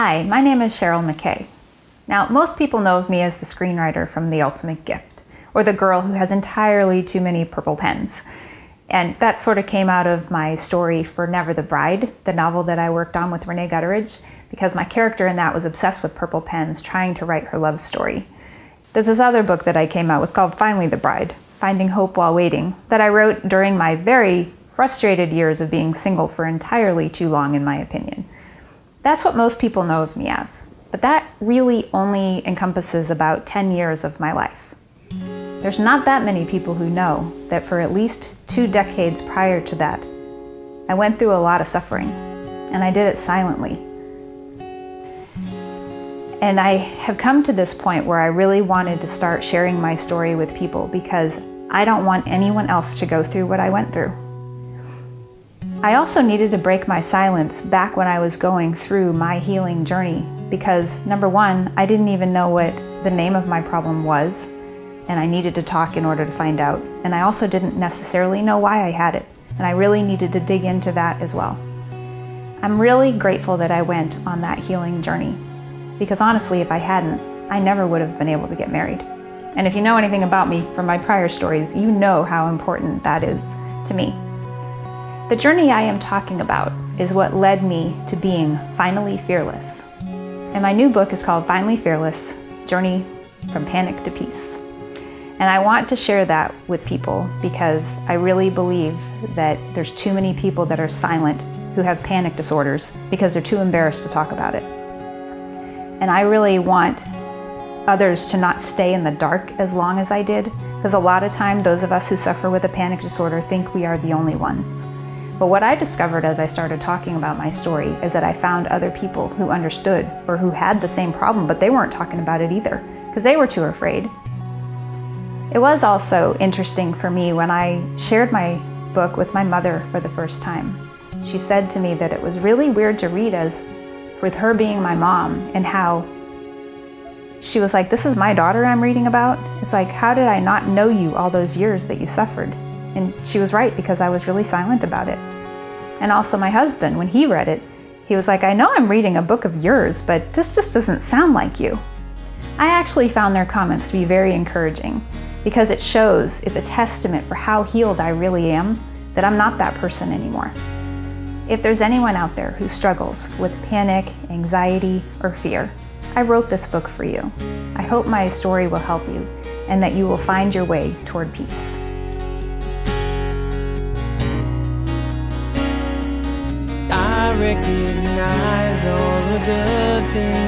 Hi, my name is Cheryl McKay. Now, most people know of me as the screenwriter from The Ultimate Gift, or the girl who has entirely too many purple pens. And that sort of came out of my story for Never the Bride, the novel that I worked on with Renee Gutteridge, because my character in that was obsessed with purple pens, trying to write her love story. There's this other book that I came out with called Finally the Bride, Finding Hope While Waiting, that I wrote during my very frustrated years of being single for entirely too long, in my opinion. That's what most people know of me as, but that really only encompasses about 10 years of my life. There's not that many people who know that for at least 2 decades prior to that, I went through a lot of suffering, and I did it silently. And I have come to this point where I really wanted to start sharing my story with people because I don't want anyone else to go through what I went through. I also needed to break my silence back when I was going through my healing journey because, number one, I didn't even know what the name of my problem was, and I needed to talk in order to find out. And I also didn't necessarily know why I had it, and I really needed to dig into that as well. I'm really grateful that I went on that healing journey because honestly, if I hadn't, I never would have been able to get married. And if you know anything about me from my prior stories, you know how important that is to me. The journey I am talking about is what led me to being finally fearless. And my new book is called Finally Fearless: Journey from Panic to Peace. And I want to share that with people because I really believe that there's too many people that are silent who have panic disorders because they're too embarrassed to talk about it. And I really want others to not stay in the dark as long as I did, because a lot of time those of us who suffer with a panic disorder think we are the only ones. But what I discovered as I started talking about my story is that I found other people who understood or who had the same problem, but they weren't talking about it either because they were too afraid. It was also interesting for me when I shared my book with my mother for the first time. She said to me that it was really weird to read as with her being my mom and how she was like, this is my daughter I'm reading about. It's like, how did I not know you all those years that you suffered? And she was right because I was really silent about it. And also my husband, when he read it, he was like, I know I'm reading a book of yours, but this just doesn't sound like you. I actually found their comments to be very encouraging because it shows, it's a testament for how healed I really am, that I'm not that person anymore. If there's anyone out there who struggles with panic, anxiety, or fear, I wrote this book for you. I hope my story will help you and that you will find your way toward peace. I recognize all the good things